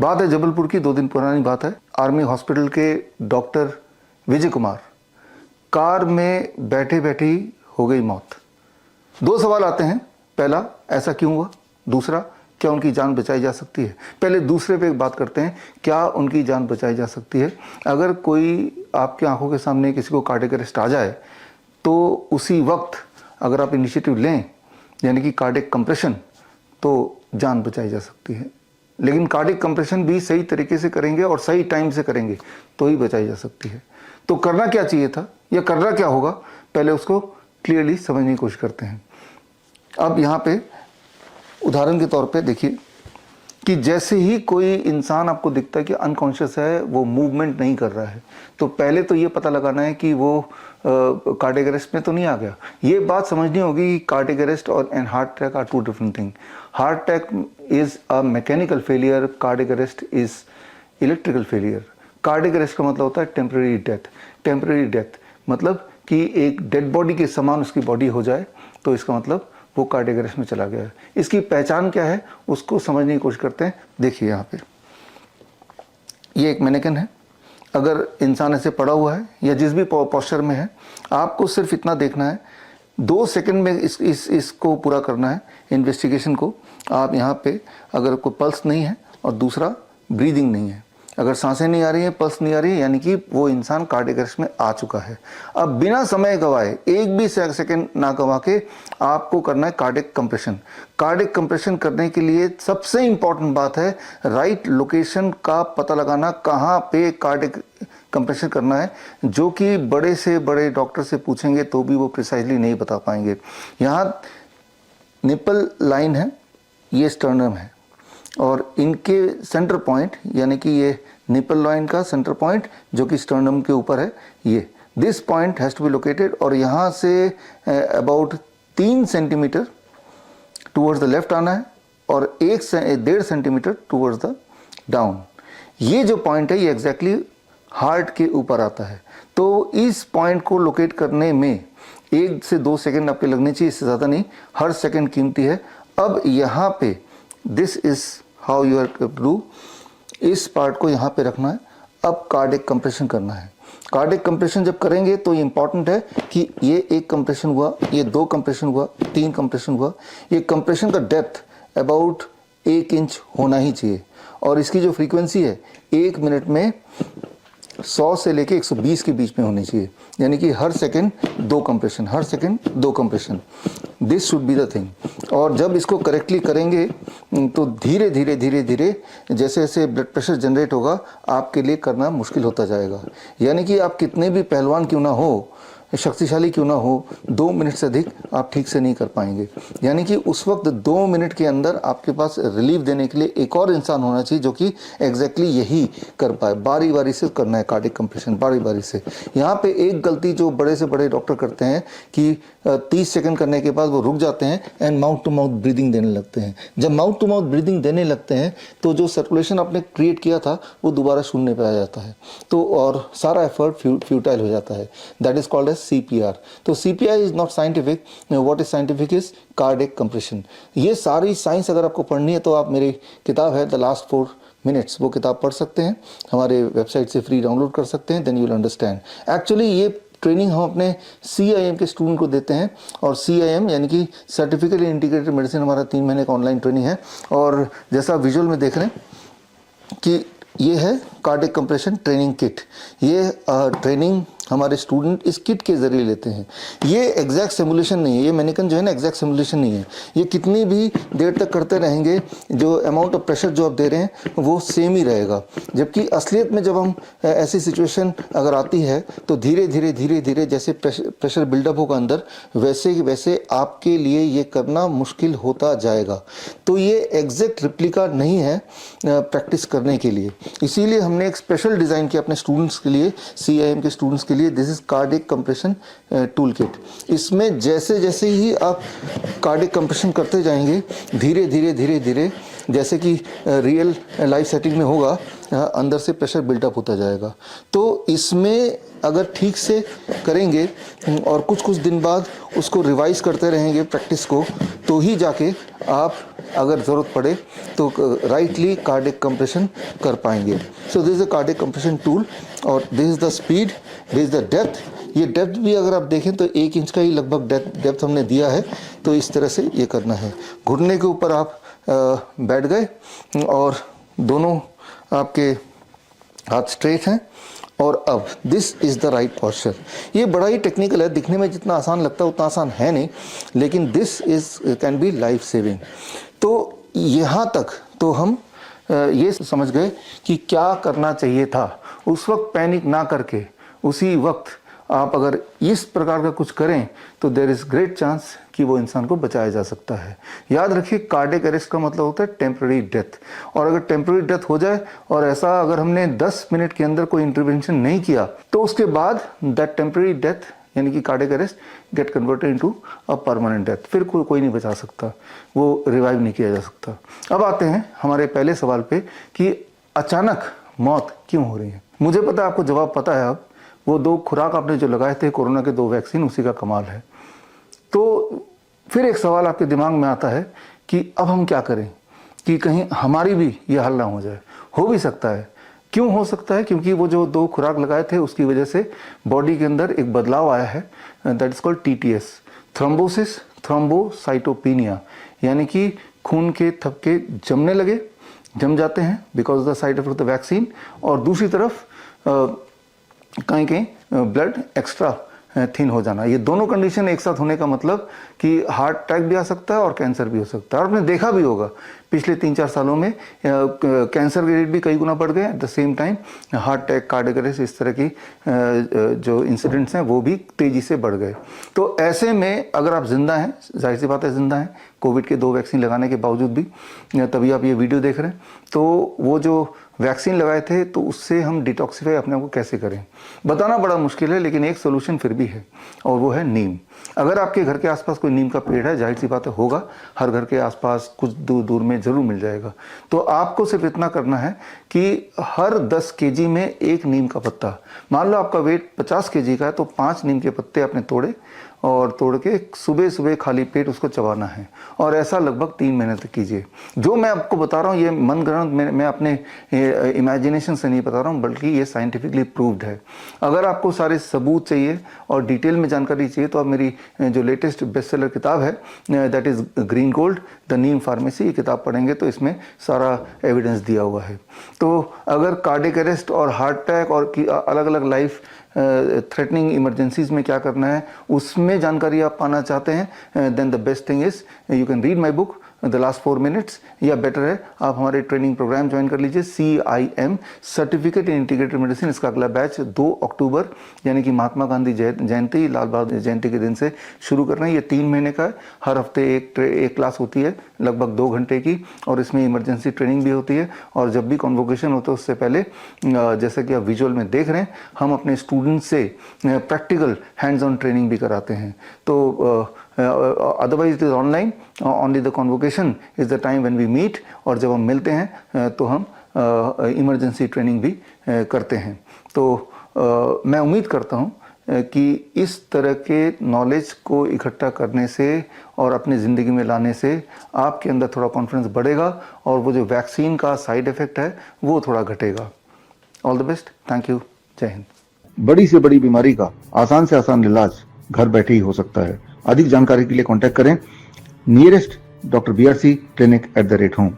बात है जबलपुर की, 2 दिन पुरानी बात है। आर्मी हॉस्पिटल के डॉक्टर विजय कुमार, कार में बैठे बैठे ही हो गई मौत। 2 सवाल आते हैं, पहला ऐसा क्यों हुआ, दूसरा क्या उनकी जान बचाई जा सकती है। पहले दूसरे पे बात करते हैं, क्या उनकी जान बचाई जा सकती है। अगर कोई आपकी आंखों के सामने किसी को कार्डियक अरेस्ट आ जाए तो उसी वक्त अगर आप इनिशिएटिव लें, यानी कि कार्डियक कंप्रेशन, तो जान बचाई जा सकती है। लेकिन कार्डियक कंप्रेशन भी सही तरीके से करेंगे और सही टाइम से करेंगे तो ही बचाई जा सकती है। तो करना क्या चाहिए था या करना क्या होगा, पहले उसको क्लियरली समझने की कोशिश करते हैं। अब यहाँ पे उदाहरण के तौर पे देखिए कि जैसे ही कोई इंसान आपको दिखता है कि अनकॉन्शियस है, वो मूवमेंट नहीं कर रहा है, तो पहले तो ये पता लगाना है कि वो कार्डियक अरेस्ट में तो नहीं आ गया। ये बात समझनी होगी कि कार्डियक अरेस्ट और and heart attack are 2 different thing. Heart attack is a mechanical failure, cardiac arrest is electrical failure. Cardiac arrest का मतलब होता है टेम्परेरी डेथ। टेम्परेरी डेथ मतलब कि एक डेड बॉडी के समान उसकी बॉडी हो जाए, तो इसका मतलब वो कार्डियक अरेस्ट में चला गया है। इसकी पहचान क्या है उसको समझने की कोशिश करते हैं। देखिए यहाँ पे ये एक मैनेकिन है। अगर इंसान ऐसे पड़ा हुआ है या जिस भी पोस्चर में है, आपको सिर्फ इतना देखना है, 2 सेकंड में इसको पूरा करना है इन्वेस्टिगेशन को। आप यहाँ पे अगर कोई पल्स नहीं है और दूसरा ब्रीदिंग नहीं है, अगर सांसें नहीं आ रही हैं, पल्स नहीं आ रही है, यानी कि वो इंसान कार्डियक अरेस्ट में आ चुका है। अब बिना समय गवाए, एक भी सेकंड ना गवा के आपको करना है कार्डियक कंप्रेशन। कार्डियक कंप्रेशन करने के लिए सबसे इंपॉर्टेंट बात है राइट लोकेशन का पता लगाना, कहाँ पे कार्डियक कंप्रेशन करना है, जो कि बड़े से बड़े डॉक्टर से पूछेंगे तो भी वो प्रिसाइजली नहीं बता पाएंगे। यहाँ निपल लाइन है, ये स्टर्नम है, और इनके सेंटर पॉइंट, यानी कि ये निपल लाइन का सेंटर पॉइंट जो कि स्टर्नम के ऊपर है, ये this point has to be located, और यहाँ से about 3 centimetre towards the left आना है और 1.5 सेंटीमीटर टूवर्ड्स द डाउन। ये जो पॉइंट है ये एग्जैक्टली हार्ट के ऊपर आता है। तो इस पॉइंट को लोकेट करने में 1 से 2 सेकेंड आपके लगने चाहिए, इससे ज़्यादा नहीं। हर सेकेंड कीमती है। अब यहाँ पे this is how you are to do, इस पार्ट को यहाँ पे रखना है। अब कार्डियक कंप्रेशन करना है। कार्डियक कंप्रेशन जब करेंगे तो ये इंपॉर्टेंट है कि ये 1 कंप्रेशन हुआ, ये 2 कंप्रेशन हुआ, 3 कंप्रेशन हुआ। ये कंप्रेशन का डेप्थ अबाउट 1 इंच होना ही चाहिए, और इसकी जो फ्रीक्वेंसी है 1 मिनट में 100 से लेके 120 के बीच में होनी चाहिए, यानी कि हर सेकंड 2 कंप्रेशन, हर second 2 compression. This should be the thing. और जब इसको करेक्टली करेंगे तो धीरे धीरे धीरे धीरे जैसे जैसे ब्लड प्रेशर जनरेट होगा, आपके लिए करना मुश्किल होता जाएगा। यानी कि आप कितने भी पहलवान क्यों ना हो, शक्तिशाली क्यों ना हो, 2 मिनट से अधिक आप ठीक से नहीं कर पाएंगे। यानी कि उस वक्त 2 मिनट के अंदर आपके पास रिलीफ देने के लिए एक और इंसान होना चाहिए जो कि एग्जैक्टली यही कर पाए। बारी बारी से करना है कार्डियक कंप्रेशन, बारी बारी से। यहाँ पे एक गलती जो बड़े से बड़े डॉक्टर करते हैं कि 30 सेकंड करने के बाद वो रुक जाते हैं and mouth to mouth breathing देने लगते हैं। जब माउथ टू माउथ ब्रीदिंग देने लगते हैं तो जो सर्कुलेशन आपने क्रिएट किया था वो दोबारा शून्य पे आ जाता है, तो और सारा एफर्ट फ्यूटाइल हो जाता है। That is called as CPR। तो CPR is not scientific, what is scientific is cardiac compression. ये सारी साइंस अगर आपको पढ़नी है तो आप मेरी किताब है द लास्ट 4 मिनट्स, वो किताब पढ़ सकते हैं, हमारे वेबसाइट से फ्री डाउनलोड कर सकते हैं। Then you will understand. Actually ये ट्रेनिंग हम अपने CIM के स्टूडेंट को देते हैं, और CIM यानी कि सर्टिफिकेट इन इंटीग्रेटेड मेडिसिन हमारा 3 महीने का ऑनलाइन ट्रेनिंग है। और जैसा विजुअल में देख रहे हैं कि ये है कार्डियक कंप्रेशन ट्रेनिंग किट। ये ट्रेनिंग हमारे स्टूडेंट इस किट के ज़रिए लेते हैं। ये एग्जैक्ट सिमुलेशन नहीं है, ये मैनिकन जो है ना एग्जैक्ट सिमुलेशन नहीं है। ये कितनी भी देर तक करते रहेंगे, जो अमाउंट ऑफ प्रेशर जो आप दे रहे हैं वो सेम ही रहेगा। जबकि असलियत में जब हम ऐसी सिचुएशन अगर आती है तो धीरे धीरे धीरे धीरे जैसे प्रेशर बिल्डअप होगा अंदर, वैसे वैसे आपके लिए ये करना मुश्किल होता जाएगा। तो ये एग्जैक्ट रिप्लिका नहीं है प्रैक्टिस करने के लिए। इसीलिए हमने एक स्पेशल डिज़ाइन किया अपने स्टूडेंट्स के लिए, CIM के स्टूडेंट्स के लिए। This is cardiac compression tool kit. इसमें जैसे जैसे ही आप कार्डियक कंप्रेशन करते जाएंगे, धीरे धीरे धीरे धीरे जैसे कि रियल लाइफ सेटिंग में होगा, अंदर से प्रेशर बिल्टअप होता जाएगा। तो इसमें अगर ठीक से करेंगे और कुछ दिन बाद उसको रिवाइज करते रहेंगे प्रैक्टिस को, तो ही जाके आप अगर ज़रूरत पड़े तो राइटली कार्डिक कंप्रेशन कर पाएंगे। So this is a cardiac compression tool और this is the speed, this is the depth. ये डेप्थ भी अगर आप देखें तो 1 इंच का ही लगभग डेप्थ हमने दिया है। तो इस तरह से ये करना है। घुटने के ऊपर आप बैठ गए और दोनों आपके हाथ स्ट्रेट हैं और अब this is the right posture. ये बड़ा ही टेक्निकल है, दिखने में जितना आसान लगता है उतना आसान है नहीं, लेकिन this is can be life saving. तो यहाँ तक तो हम ये समझ गए कि क्या करना चाहिए था। उस वक्त पैनिक ना करके उसी वक्त आप अगर इस प्रकार का कुछ करें तो देयर इज़ ग्रेट चांस कि वो इंसान को बचाया जा सकता है। याद रखिए, कार्डियक अरेस्ट का मतलब होता है टेम्पररी डेथ, और अगर टेम्पररी डेथ हो जाए और ऐसा अगर हमने 10 मिनट के अंदर कोई इंटरवेंशन नहीं किया तो उसके बाद दैट टेम्पररी डेथ यानी कि cardiac arrest get converted into a permanent death. फिर कोई नहीं बचा सकता, वो रिवाइव नहीं किया जा सकता। अब आते हैं हमारे पहले सवाल पे कि अचानक मौत क्यों हो रही है। मुझे पता है आपको जवाब पता है। अब वो 2 खुराक आपने जो लगाए थे कोरोना के 2 वैक्सीन, उसी का कमाल है। तो फिर एक सवाल आपके दिमाग में आता है कि अब हम क्या करें कि कहीं हमारी भी ये हल ना हो जाए। हो भी सकता है। क्यों हो सकता है? क्योंकि वो जो 2 खुराक लगाए थे उसकी वजह से बॉडी के अंदर एक बदलाव आया है, that is called TTS, thrombosis thrombocytopenia, यानी कि खून के थपके जम जाते हैं because of the side effect of the vaccine, और दूसरी तरफ कहीं ब्लड एक्स्ट्रा थिन हो जाना। ये दोनों कंडीशन एक साथ होने का मतलब कि हार्ट अटैक भी आ सकता है और कैंसर भी हो सकता है। और आपने देखा भी होगा पिछले 3-4 सालों में कैंसर के रेट भी कई गुना बढ़ गए, at the same time heart attack, cardiac arrest, इस तरह की जो इंसिडेंट्स हैं वो भी तेज़ी से बढ़ गए। तो ऐसे में अगर आप जिंदा हैं, जाहिर सी बात है जिंदा हैं, कोविड के 2 वैक्सीन लगाने के बावजूद भी, तभी आप ये वीडियो देख रहे हैं, तो वो जो वैक्सीन लगाए थे तो उससे हम डिटॉक्सिफाई अपने आप को कैसे करें, बताना बड़ा मुश्किल है, लेकिन एक सोल्यूशन फिर भी है और वो है नीम। अगर आपके घर के आसपास कोई नीम का पेड़ है, जाहिर सी बात है होगा, हर घर के आसपास कुछ दूर में ज़रूर मिल जाएगा। तो आपको सिर्फ इतना करना है कि हर 10 kg में 1 नीम का पत्ता, मान लो आपका वेट 50 kg का है तो 5 नीम के पत्ते आपने तोड़ के सुबह खाली पेट उसको चबाना है, और ऐसा लगभग 3 महीने तक कीजिए। जो मैं आपको बता रहा हूँ ये मनगढ़ंत, मैं अपने इमेजिनेशन से नहीं बता रहा हूँ, बल्कि ये साइंटिफिकली प्रूव्ड है। अगर आपको सारे सबूत चाहिए और डिटेल में जानकारी चाहिए तो आप मेरी जो लेटेस्ट बेस्ट सेलर किताब है, that is green gold the Neem pharmacy, ये किताब पढ़ेंगे तो इसमें सारा एविडेंस दिया हुआ है। तो अगर कार्डियक अरेस्ट और हार्ट अटैक और अलग अलग लाइफ थ्रेटनिंग इमरजेंसीज में क्या करना है उसमें जानकारी आप पाना चाहते हैं, then the best thing is you can read my book the last 4 minutes, या बेटर है आप हमारे ट्रेनिंग प्रोग्राम ज्वाइन कर लीजिए, CIM certificate in integrated medicine. इसका अगला बैच 2 अक्टूबर यानी कि महात्मा गांधी जयंती, लाल बहादुर जयंती के दिन से शुरू कर रहे हैं। ये 3 महीने का है, हर हफ्ते एक क्लास होती है लगभग 2 घंटे की, और इसमें इमरजेंसी ट्रेनिंग भी होती है। और जब भी कॉन्वोकेशन होता है उससे पहले, जैसा कि आप विजुअल में देख रहे हैं, हम अपने स्टूडेंट से प्रैक्टिकल हैंड्स ऑन ट्रेनिंग भी कराते हैं। तो otherwise it is online, only the convocation is the time when we meet, और जब हम मिलते हैं तो हम इमरजेंसी ट्रेनिंग भी करते हैं। तो मैं उम्मीद करता हूँ कि इस तरह के नॉलेज को इकट्ठा करने से और अपनी ज़िंदगी में लाने से आपके अंदर थोड़ा कॉन्फिडेंस बढ़ेगा और वो जो वैक्सीन का साइड इफ़ेक्ट है वो थोड़ा घटेगा। All the best, thank you, जय हिंद। बड़ी से बड़ी बीमारी का आसान से आसान इलाज घर बैठे ही हो सकता है। अधिक जानकारी के लिए कांटेक्ट करें नियरेस्ट डॉक्टर BRC clinic@home।